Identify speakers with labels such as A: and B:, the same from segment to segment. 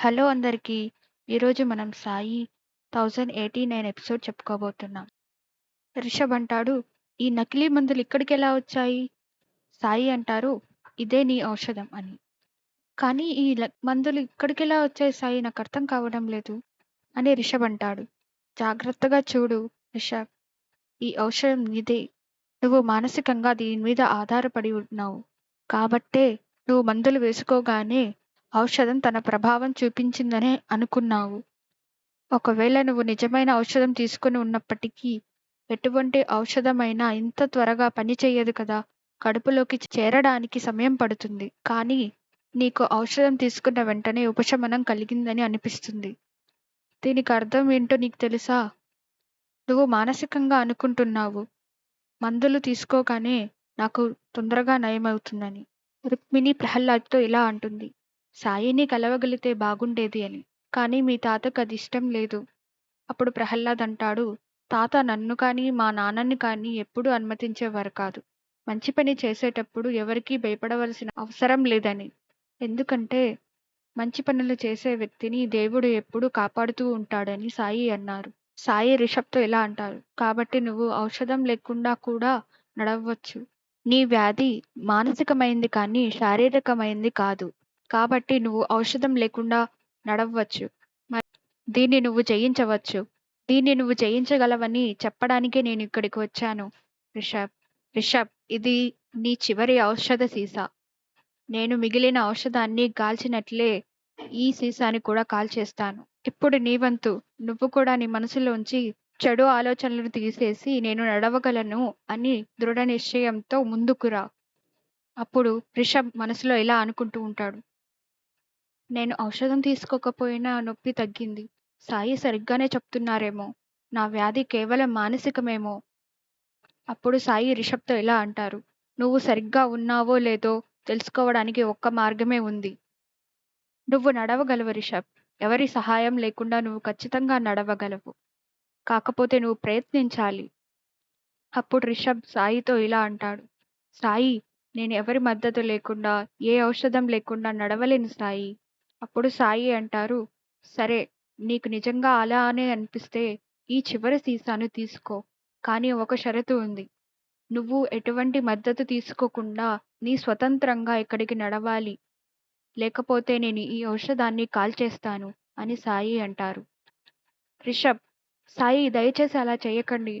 A: Hello అందరికీ. ఈరోజు మనం సాయి 1089 ఎపిసోడ్ చెప్పుకోబోతున్నాం. రిషబ్ అంటాడు, ఈ నకిలీ మందులు ఇక్కడికెలా వచ్చాయి? సాయి అంటారు, ఇదే నీ ఔషధం అని. కానీ ఈ మందులు ఇక్కడికెలా వచ్చాయి సాయి, నాకు అర్థం కావడం లేదు అని రిషబ్ అంటాడు. జాగ్రత్తగా చూడు రిషబ్, ఈ ఔషధం నీదే. నువ్వు మానసికంగా దీని మీద ఆధారపడి ఉన్నావు. కాబట్టే నువ్వు మందులు వేసుకోగానే ఔషధం తన ప్రభావం చూపించిందనే అనుకున్నావు. ఒకవేళ నువ్వు నిజమైన ఔషధం తీసుకుని ఉన్నప్పటికీ, ఎటువంటి ఔషధమైనా ఇంత త్వరగా పని చెయ్యదు కదా. కడుపులోకి చేరడానికి సమయం పడుతుంది. కానీ నీకు ఔషధం తీసుకున్న వెంటనే ఉపశమనం కలిగిందని అనిపిస్తుంది. దీనికి అర్థం ఏంటో నీకు తెలుసా? నువ్వు మానసికంగా అనుకుంటున్నావు, మందులు తీసుకోగానే నాకు తొందరగా నయమవుతుందని. రుక్మిణి ప్రహ్లాద్తో ఇలా అంటుంది, సాయిని కలవగలిగితే బాగుండేది అని. కానీ మీ తాతకు అది ఇష్టం లేదు. అప్పుడు ప్రహ్లాద్ అంటాడు, తాత నన్ను కానీ మా నాన్నని కానీ ఎప్పుడూ అనుమతించేవారు కాదు. మంచి పని చేసేటప్పుడు ఎవరికీ భయపడవలసిన అవసరం లేదని. ఎందుకంటే మంచి పనులు చేసే వ్యక్తిని దేవుడు ఎప్పుడూ కాపాడుతూ ఉంటాడని సాయి అన్నారు. సాయి రిషబ్తో ఇలా అంటారు, కాబట్టి నువ్వు ఔషధం లేకుండా కూడా నడవచ్చు. నీ వ్యాధి మానసికమైంది కానీ శారీరకమైంది కాదు. కాబట్టి నువ్వు ఔషధం లేకుండా నడవచ్చు. దీన్ని నువ్వు జయించవచ్చు. దీన్ని నువ్వు జయించగలవని చెప్పడానికే నేను ఇక్కడికి వచ్చాను రిషబ్. రిషబ్, ఇది నీ చివరి ఔషధ సీసా. నేను మిగిలిన ఔషధాన్ని కాల్చినట్లే ఈ సీసాని కూడా కాల్చేస్తాను. ఇప్పుడు నీ వంతు. నువ్వు కూడా నీ మనసులోంచి చెడు ఆలోచనలను తీసేసి నేను నడవగలను అని దృఢ నిశ్చయంతో ముందుకురా. అప్పుడు రిషబ్ మనసులో ఇలా అనుకుంటూ ఉంటాడు, నేను ఔషధం తీసుకోకపోయినా నొప్పి తగ్గింది. సాయి సరిగ్గానే చెప్తున్నారేమో. నా వ్యాధి కేవలం మానసికమేమో. అప్పుడు సాయి రిషబ్తో ఇలా అంటారు, నువ్వు సరిగ్గా ఉన్నావో లేదో తెలుసుకోవడానికి ఒక్క మార్గమే ఉంది. నువ్వు నడవగలవు రిషబ్. ఎవరి సహాయం లేకుండా నువ్వు ఖచ్చితంగా నడవగలవు. కాకపోతే నువ్వు ప్రయత్నించాలి. అప్పుడు రిషబ్ సాయితో ఇలా అంటాడు, సాయి, నేను ఎవరి మద్దతు లేకుండా, ఏ ఔషధం లేకుండా నడవలేను సాయి. అప్పుడు సాయి అంటారు, సరే, నీకు నిజంగా అలానే అనిపిస్తే ఈ చివరి సీసాను తీసుకో. కానీ ఒక షరతు ఉంది. నువ్వు ఎటువంటి మద్దతు తీసుకోకుండా నీ స్వతంత్రంగా ఇక్కడికి నడవాలి. లేకపోతే నేను ఈ ఔషధాన్ని కాల్చేస్తాను అని సాయి అంటారు. రిషబ్, సాయి దయచేసి అలా చేయకండి.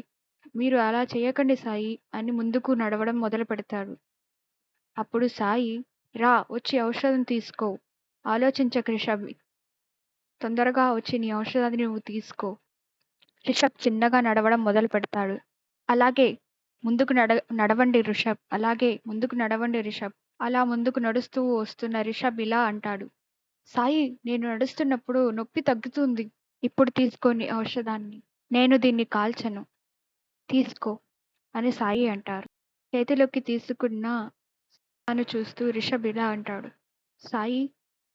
A: మీరు అలా చేయకండి సాయి అని ముందుకు నడవడం మొదలు పెడతాడు. అప్పుడు సాయి, రా వచ్చి ఔషధం తీసుకో. ఆలోచించకు రిషబ్. తొందరగా వచ్చి నీ ఔషధాన్ని నువ్వు తీసుకో. రిషబ్ చిన్నగా నడవడం మొదలు పెడతాడు. అలాగే ముందుకు నడవండి రిషబ్. అలాగే ముందుకు నడవండి రిషబ్. అలా ముందుకు నడుస్తూ వస్తున్న రిషబ్ ఇలా అంటాడు, సాయి, నేను నడుస్తున్నప్పుడు నొప్పి తగ్గుతుంది. ఇప్పుడు తీసుకోని ఔషధాన్ని. నేను దీన్ని కాల్చను. తీసుకో అని సాయి అంటారు. చేతిలోకి తీసుకున్న తాను చూస్తూ రిషబ్ ఇలా అంటాడు, సాయి,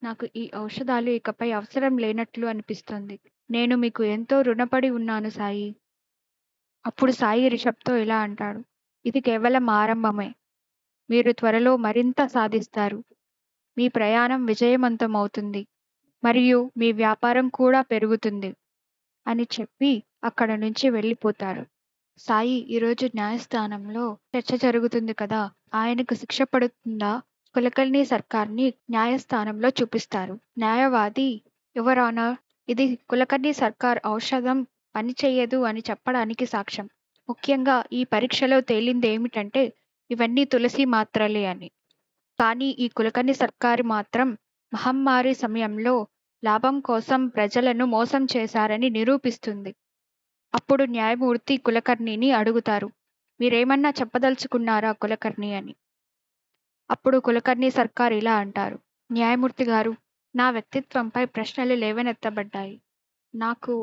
A: నాకు ఈ ఔషధాలు ఇకపై అవసరం లేనట్లు అనిపిస్తుంది. నేను మీకు ఎంతో రుణపడి ఉన్నాను సాయి. అప్పుడు సాయి రిషబ్తో ఇలా అంటాడు, ఇది కేవలం ఆరంభమే. మీరు త్వరలో మరింత సాధిస్తారు. మీ ప్రయాణం విజయవంతం అవుతుంది. మరియు మీ వ్యాపారం కూడా పెరుగుతుంది అని చెప్పి అక్కడ నుంచి వెళ్ళిపోతారు. సాయి, ఈరోజు న్యాయస్థానంలో చర్చ జరుగుతుంది కదా, ఆయనకు శిక్ష పడుతుందా? కులకర్ణి సర్కార్ని న్యాయస్థానంలో చూపిస్తారు. న్యాయవాది, యువర్ ఆనర్, ఇది కులకర్ణి సర్కార్ ఔషధం పనిచేయదు అని చెప్పడానికి సాక్ష్యం. ముఖ్యంగా ఈ పరీక్షలో తేలింది ఏమిటంటే ఇవన్నీ తులసి మాత్రలే అని. కానీ ఈ కులకర్ణి సర్కారు మాత్రం మహమ్మారి సమయంలో లాభం కోసం ప్రజలను మోసం చేశారని నిరూపిస్తుంది. అప్పుడు న్యాయమూర్తి కులకర్ణిని అడుగుతారు, మీరేమన్నా చెప్పదలుచుకున్నారా కులకర్ణి అని. అప్పుడు కులకర్ణి సర్కార్ ఇలా అంటారు, న్యాయమూర్తి గారు, నా వ్యక్తిత్వంపై ప్రశ్నలు లేవనెత్తబడ్డాయి. నాకు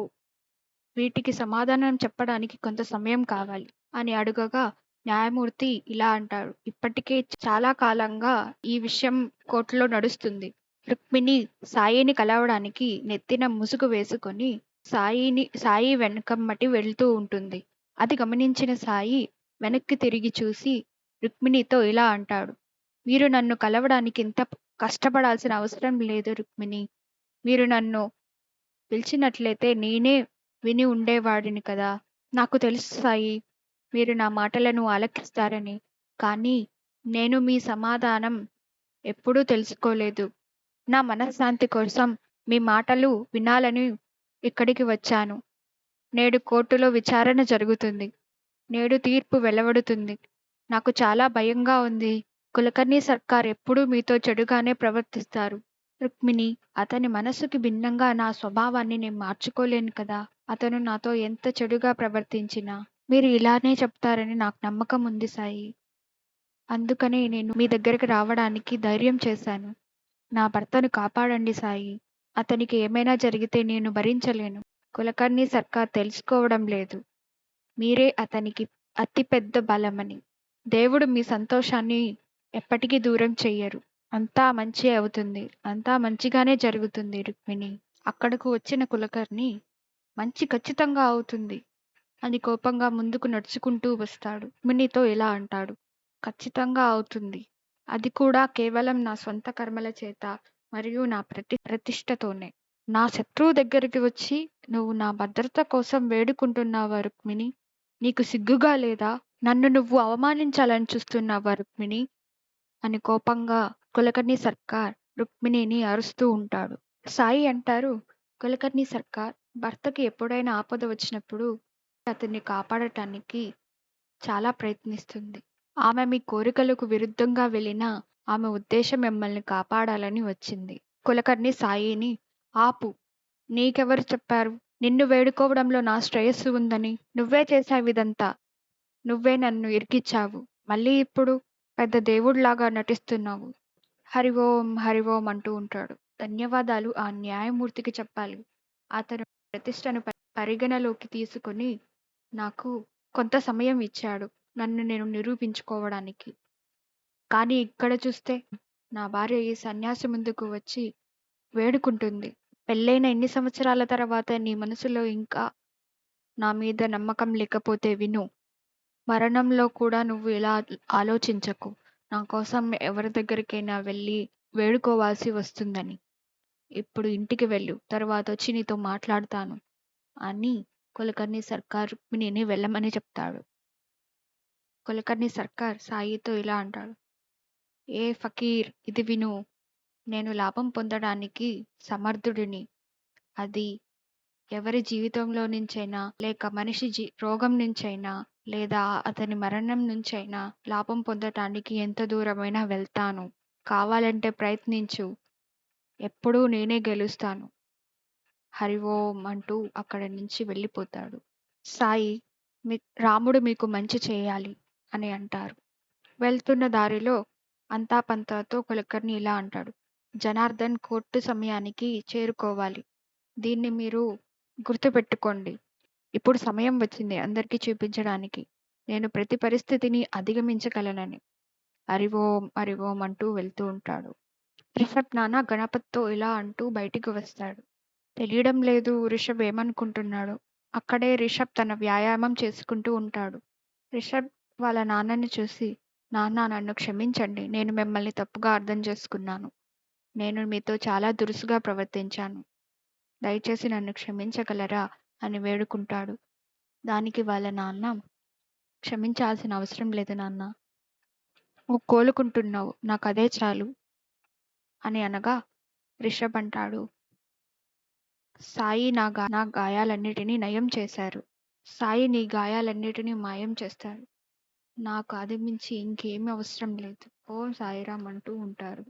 A: వీటికి సమాధానం చెప్పడానికి కొంత సమయం కావాలి అని అడుగగా న్యాయమూర్తి ఇలా అంటారు, ఇప్పటికే చాలా కాలంగా ఈ విషయం కోర్టులో నడుస్తుంది. రుక్మిణి సాయిని కలవడానికి నెత్తిన ముసుగు వేసుకొని సాయి వెనకమ్మటి వెళ్తూ ఉంటుంది. అది గమనించిన సాయి వెనక్కి తిరిగి చూసి రుక్మిణితో ఇలా అంటాడు, మీరు నన్ను కలవడానికి ఇంత కష్టపడాల్సిన అవసరం లేదు రుక్మిణి. మీరు నన్ను పిలిచినట్లయితే నేనే విని ఉండేవాడిని కదా! నాకు తెలుసు సాయి, మీరు నా మాటలను ఆలకిస్తారని. కానీ నేను మీ సమాధానం ఎప్పుడూ తెలుసుకోలేదు. నా మనశ్శాంతి కోసం మీ మాటలు వినాలని ఇక్కడికి వచ్చాను. నేడు కోర్టులో విచారణ జరుగుతుంది. నేడు తీర్పు వెలువడుతుంది. నాకు చాలా భయంగా ఉంది. కులకర్ణి సర్కార్ ఎప్పుడూ మీతో చెడుగానే ప్రవర్తిస్తారు. రుక్మిణి, అతని మనసుకి భిన్నంగా నా స్వభావాన్ని నేను మార్చుకోలేను కదా! అతను నాతో ఎంత చెడుగా ప్రవర్తించినా మీరు ఇలానే చెప్తారని నాకు నమ్మకం ఉంది సాయి. అందుకనే నేను మీ దగ్గరికి రావడానికి ధైర్యం చేశాను. నా భర్తను కాపాడండి సాయి. అతనికి ఏమైనా జరిగితే నేను భరించలేను. కులకర్ణి సర్కార్ తెలుసుకోవడం లేదు. మీరే అతనికి అతిపెద్ద బలమని. దేవుడు మీ సంతోషాన్ని ఎప్పటికీ దూరం చెయ్యరు. అంతా మంచే అవుతుంది. అంతా మంచిగానే జరుగుతుంది రుక్మిణి. అక్కడకు వచ్చిన కులకర్ణి మంచి ఖచ్చితంగా అవుతుంది అని కోపంగా ముందుకు నడుచుకుంటూ వస్తాడు. రుక్మిణితో ఇలా అంటాడు. ఖచ్చితంగా అవుతుంది. అది కూడా కేవలం నా స్వంత కర్మల చేత మరియు నా ప్రతిష్టతోనే. నా శత్రువు దగ్గరికి వచ్చి నువ్వు నా భద్రత కోసం వేడుకుంటున్నావా రుక్మిణి? నీకు సిగ్గుగా లేదా? నన్ను నువ్వు అవమానించాలని చూస్తున్నావా రుక్మిణి? అని కోపంగా కులకర్ణి సర్కార్ రుక్మిణిని అరుస్తూ ఉంటాడు. సాయి అంటారు, కులకర్ణి సర్కార్ భర్తకి ఎప్పుడైనా ఆపద వచ్చినప్పుడు అతన్ని కాపాడటానికి చాలా ప్రయత్నిస్తుంది. ఆమె మీ కోరికలకు విరుద్ధంగా వెళ్ళినా ఆమె ఉద్దేశం మిమ్మల్ని కాపాడాలని వచ్చింది. కులకర్ణి సాయిని ఆపు. నీకెవరు చెప్పారు? నిన్ను వేడుకోవడంలో నా శ్రేయస్సు ఉందని. నువ్వే చేశావిదంతా. నువ్వే నన్ను ఇరికిచ్చావు. మళ్ళీ ఇప్పుడు పెద్ద దేవుడిలాగా నటిస్తున్నావు. హరి ఓం అంటూ ఉంటాడు. ధన్యవాదాలు ఆ న్యాయమూర్తికి చెప్పాలి. అతను ప్రతిష్టను పరిగణలోకి తీసుకుని నాకు కొంత సమయం ఇచ్చాడు నన్ను నేను నిరూపించుకోవడానికి. కానీ ఇక్కడ చూస్తే నా భార్య ఈ సన్యాసి ముందుకు వచ్చి వేడుకుంటుంది. పెళ్ళైన ఎన్ని సంవత్సరాల తర్వాత నీ మనసులో ఇంకా నా మీద నమ్మకం లేకపోతే విను. మరణంలో కూడా నువ్వు ఇలా ఆలోచించకు. నా కోసం ఎవరి దగ్గరికైనా వెళ్ళి వేడుకోవాల్సి వస్తుందని. ఇప్పుడు ఇంటికి వెళ్ళు. తర్వాత వచ్చి నీతో మాట్లాడతాను అని కులకర్ణి సర్కార్ రుక్మిణిని వెళ్ళమని చెప్తాడు. కులకర్ణి సర్కార్ సాయితో ఇలా అంటాడు. ఏ ఫకీర్, ఇది విను. నేను లాభం పొందడానికి సమర్థుడిని. అది ఎవరి జీవితంలో నుంచైనా లేక మనిషి రోగం నుంచైనా లేదా అతని మరణం నుంచైనా లాభం పొందటానికి ఎంత దూరమైనా వెళ్తాను. కావాలంటే ప్రయత్నించు. ఎప్పుడూ నేనే గెలుస్తాను. హరి ఓం అంటూ అక్కడి నుంచి వెళ్ళిపోతాడు. సాయి, రాముడు మీకు మంచి చేయాలి అని అంటారు. వెళ్తున్న దారిలో అంతాపంతాతో కులకర్ణి ఇలా అంటాడు. జనార్దన్ కోర్టు సమయానికి చేరుకోవాలి. దీన్ని మీరు గుర్తుపెట్టుకోండి. ఇప్పుడు సమయం వచ్చింది అందరికీ చూపించడానికి. నేను ప్రతి పరిస్థితిని అధిగమించగలనని. హరి ఓం అంటూ వెళ్తూ ఉంటాడు. రిషబ్ నాన్న గణపతితో ఇలా అంటూ బయటికి వస్తాడు. తెలియడం లేదు రిషబ్ ఏమనుకుంటున్నాడు. అక్కడే రిషబ్ తన వ్యాయామం చేసుకుంటూ ఉంటాడు. రిషబ్ వాళ్ళ నాన్నని చూసి, నాన్న నన్ను క్షమించండి. నేను మిమ్మల్ని తప్పుగా అర్థం చేసుకున్నాను. నేను మీతో చాలా దురుసుగా ప్రవర్తించాను. దయచేసి నన్ను క్షమించగలరా అని వేడుకుంటాడు. దానికి వాళ్ళ నాన్న, క్షమించాల్సిన అవసరం లేదు నాన్న. నువ్వు కోలుకుంటున్నావు. నాకు అదే చాలు అని అనగా రిషబ్ అంటాడు. సాయి నా గాయాలన్నిటినీ నయం చేశారు. సాయి నీ గాయాలన్నిటినీ మాయం చేస్తాడు. నాకు అది మించి ఇంకేమీ అవసరం లేదు. ఓం సాయిరామ్ అంటూ ఉంటారు.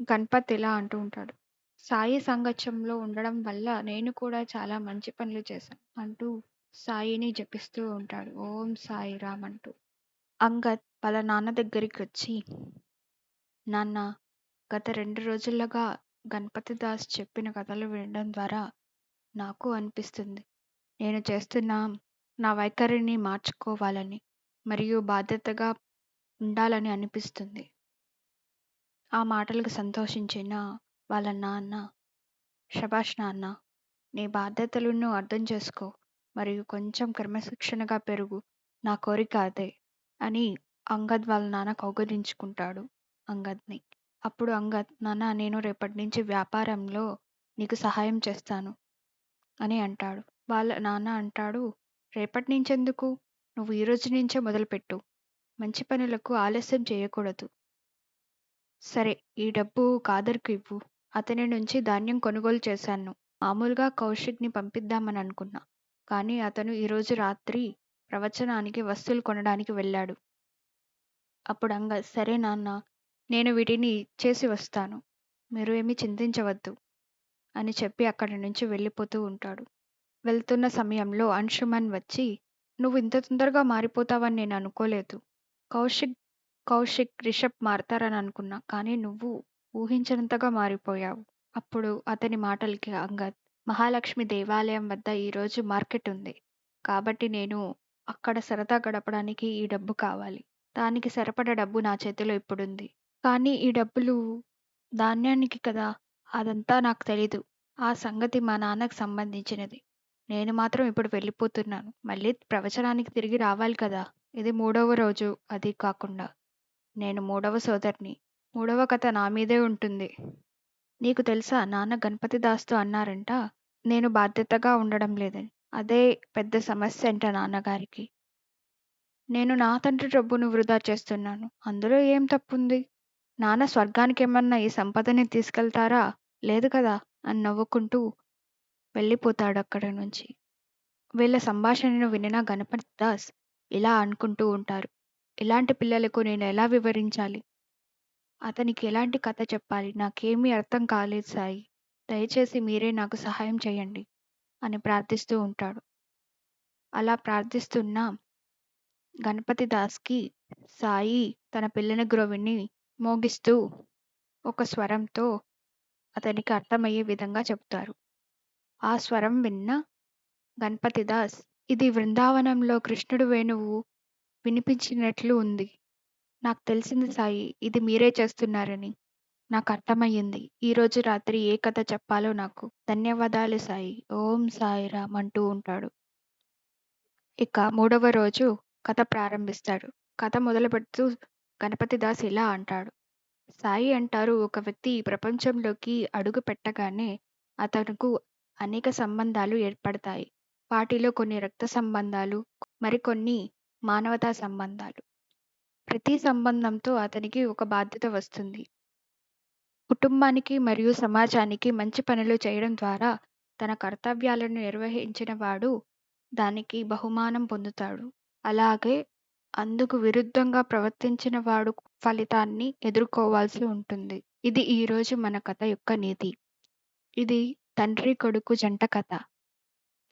A: గణపత్ ఇలా అంటూ ఉంటాడు. సాయి సంగత్యంలో ఉండడం వల్ల నేను కూడా చాలా మంచి పనులు చేశాను అంటూ సాయిని జపిస్తూ ఉంటాడు. ఓం సాయిరామ్ అంటూ. అంగద్ వాళ్ళ నాన్న దగ్గరికి వచ్చి, నాన్న, గత 2 రోజులుగా గణపతి దాస్ చెప్పిన కథలు వినడం ద్వారా నాకు అనిపిస్తుంది నేను చేస్తున్న నా వైఖరిని మార్చుకోవాలని మరియు బాధ్యతగా ఉండాలని అనిపిస్తుంది. ఆ మాటలకు సంతోషించిన వాళ్ళ నాన్న, శభాష్ నాన్న, నీ బాధ్యతలను అర్థం చేసుకో మరియు కొంచెం క్రమశిక్షణగా పెరుగు, నా కోరిక అదే అని అంగద్ వాళ్ళ నాన్న కౌగలించుకుంటాడు అంగద్ని. అప్పుడు అంగద్, నాన్న నేను రేపటి నుంచి వ్యాపారంలో నీకు సహాయం చేస్తాను అని అంటాడు. వాళ్ళ నాన్న అంటాడు, రేపటి నుంచెందుకు? నువ్వు ఈ రోజు నుంచే మొదలుపెట్టు. మంచి పనులకు ఆలస్యం చేయకూడదు. సరే, ఈ డబ్బు ఖాదర్‌కు ఇవ్వు. అతని నుంచి ధాన్యం కొనుగోలు చేశాను. మామూలుగా కౌశిక్‌ని పంపిద్దామని అనుకున్నా. కానీ అతను ఈరోజు రాత్రి ప్రవచనానికి వస్తువులు కొనడానికి వెళ్ళాడు. అప్పుడు అంగద్, సరే నాన్న, నేను వీటిని ఇచ్చేసి వస్తాను. మీరు ఏమీ చింతించవద్దు అని చెప్పి అక్కడి నుంచి వెళ్ళిపోతూ ఉంటాడు. వెళ్తున్న సమయంలో అంశుమన్ వచ్చి, నువ్వు ఇంత తొందరగా మారిపోతావని నేను అనుకోలేదు. కౌశిక్ కౌశిక్, రిషబ్ మారతారని అనుకున్నా. కానీ నువ్వు ఊహించనంతగా మారిపోయావు. అప్పుడు అతని మాటలకి అంగద్, మహాలక్ష్మి దేవాలయం వద్ద ఈరోజు మార్కెట్ ఉంది. కాబట్టి నేను అక్కడ సరదా గడపడానికి ఈ డబ్బు కావాలి. దానికి సరిపడా డబ్బు నా చేతిలో ఇప్పుడుంది. కానీ ఈ డబ్బులు ధాన్యానికి కదా! అదంతా నాకు తెలీదు. ఆ సంగతి మా నాన్నకి సంబంధించినది. నేను మాత్రం ఇప్పుడు వెళ్ళిపోతున్నాను. మళ్ళీ ప్రవచనానికి తిరిగి రావాలి కదా! ఇది 3వ రోజు. అది కాకుండా నేను 3వ సోదరిని. 3వ కథ నా మీదే ఉంటుంది. నీకు తెలుసా, నాన్న గణపతి దాస్‌తో అన్నారంట, నేను బాధ్యతగా ఉండడం లేదని. అదే పెద్ద సమస్యంట నాన్నగారికి. నేను నా తండ్రి డబ్బును వృధా చేస్తున్నాను. అందులో ఏం తప్పుంది? నాన్న స్వర్గానికేమన్నా ఈ సంపదని తీసుకెళ్తారా? లేదు కదా! అని నవ్వుకుంటూ వెళ్ళిపోతాడక్కడి నుంచి. వీళ్ళ సంభాషణను వినిన గణపతి దాస్ ఇలా అనుకుంటూ ఉంటారు. ఇలాంటి పిల్లలకు నేను ఎలా వివరించాలి? అతనికి ఎలాంటి కథ చెప్పాలి? నాకేమీ అర్థం కాలేదు సాయి. దయచేసి మీరే నాకు సహాయం చేయండి అని ప్రార్థిస్తూ ఉంటాడు. అలా ప్రార్థిస్తున్న గణపతి దాస్‌కి సాయి తన పిల్లన గ్రోవిని మోగిస్తూ ఒక స్వరంతో అతనికి అర్థమయ్యే విధంగా చెప్తారు. ఆ స్వరం విన్న గణపతి దాస్, ఇది బృందావనంలో కృష్ణుడి వేణువు వినిపించినట్లు ఉంది. నాకు తెలిసింది సాయి, ఇది మీరే చేస్తున్నారని. నాకర్థమయ్యింది. ఈరోజు రాత్రి ఏ కథ చెప్పాలో నాకు. ధన్యవాదాలు సాయి. ఓం సాయిరామ్ అంటూ ఉంటాడు. ఇక 3వ రోజు కథ ప్రారంభిస్తాడు. కథ మొదలుపెడుతూ గణపతిదాస్ ఇలా అంటాడు. సాయి అంటారు, ఒక వ్యక్తి ఈ ప్రపంచంలోకి అడుగు పెట్టగానే అతనుకు అనేక సంబంధాలు ఏర్పడతాయి. వాటిలో కొన్ని రక్త సంబంధాలు, మరికొన్ని మానవతా సంబంధాలు. ప్రతి సంబంధంతో అతనికి ఒక బాధ్యత వస్తుంది. కుటుంబానికి మరియు సమాజానికి మంచి పనులు చేయడం ద్వారా తన కర్తవ్యాలను నిర్వహించిన వాడు దానికి బహుమానం పొందుతాడు. అలాగే అందుకు విరుద్ధంగా ప్రవర్తించిన వాడు ఫలితాన్ని ఎదుర్కోవాల్సి ఉంటుంది. ఇది ఈరోజు మన కథ యొక్క నీతి. ఇది తండ్రి కొడుకు జంట కథ.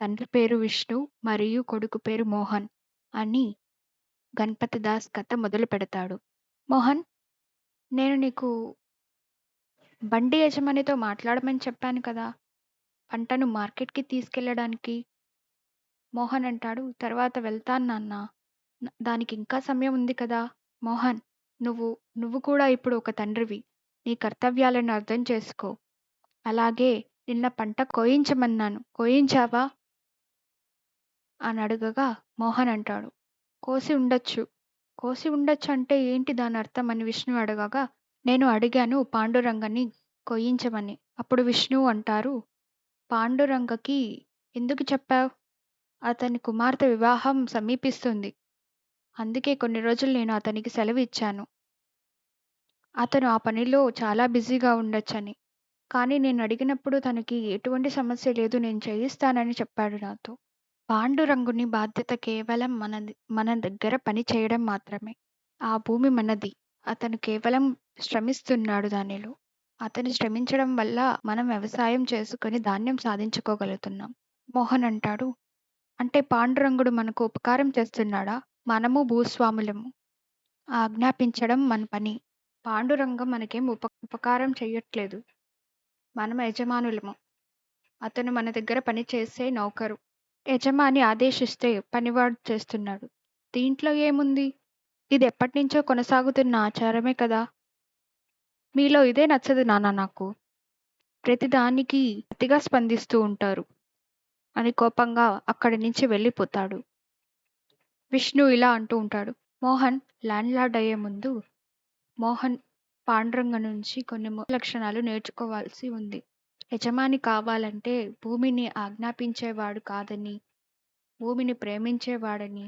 A: తండ్రి పేరు విష్ణు మరియు కొడుకు పేరు మోహన్ అని గణపతి దాస్ కథ మొదలు పెడతాడు. మోహన్, నేను నీకు బండి యజమానితో మాట్లాడమని చెప్పాను కదా! పంటను మార్కెట్‌కి తీసుకెళ్ళడానికి. మోహన్ అంటాడు, తర్వాత వెళ్తాను నాన్నా. దానికింకా సమయం ఉంది కదా! మోహన్, నువ్వు నువ్వు కూడా ఇప్పుడు ఒక తండ్రివి. నీ కర్తవ్యాలను అర్థం చేసుకో. అలాగే నిన్న పంట కోయించమన్నాను. కోయించావా? అని అడగగా మోహన్ అంటాడు, కోసి ఉండొచ్చు. కోసి ఉండొచ్చు అంటే ఏంటి దానర్థం అని విష్ణు అడగగా, నేను అడిగాను పాండురంగని కొయ్యించమని. అప్పుడు విష్ణువు అంటారు, పాండురంగకి ఎందుకు చెప్పావు? అతని కుమార్తె వివాహం సమీపిస్తుంది. అందుకే కొన్ని రోజులు నేను అతనికి సెలవు ఇచ్చాను. అతను ఆ పనిలో చాలా బిజీగా ఉండొచ్చని. కానీ నేను అడిగినప్పుడు తనకి ఎటువంటి సమస్య లేదు, నేను చేయిస్తానని చెప్పాడు నాతో. పాండురంగుని బాధ్యత కేవలం మన దగ్గర పని చేయడం మాత్రమే. ఆ భూమి మనది. అతను కేవలం శ్రమిస్తున్నాడు దానిలో. అతను శ్రమించడం వల్ల మనం వ్యవసాయం చేసుకొని ధాన్యం సాధించుకోగలుగుతున్నాం. మోహన్ అంటాడు, అంటే పాండురంగుడు మనకు ఉపకారం చేస్తున్నాడా? మనము భూస్వాములము. ఆజ్ఞాపించడం మన పని. పాండురంగం మనకేం ఉపకారం చెయ్యట్లేదు. మనం యజమానులము. అతను మన దగ్గర పని చేసే నౌకరు. యజమాని ఆదేశిస్తే పనివాడు చేస్తున్నాడు. దీంట్లో ఏముంది? ఇది ఎప్పటినుంచో కొనసాగుతున్న ఆచారమే కదా! మీలో ఇదే నచ్చదు నాన్న నాకు. ప్రతిదానికి అతిగా స్పందిస్తూ ఉంటారు అని కోపంగా అక్కడి నుంచి వెళ్ళిపోతాడు. విష్ణు ఇలా అంటూ ఉంటాడు. మోహన్ ల్యాండ్ లార్డ్ అయ్యే ముందు మోహన్ పాండురంగ నుంచి కొన్ని లక్షణాలు నేర్చుకోవాల్సి ఉంది. యజమాని కావాలంటే భూమిని ఆజ్ఞాపించేవాడు కాదని, భూమిని ప్రేమించేవాడని,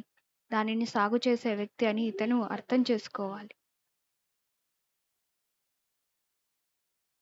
A: దానిని సాగు చేసే వ్యక్తి అని ఇతను అర్థం చేసుకోవాలి.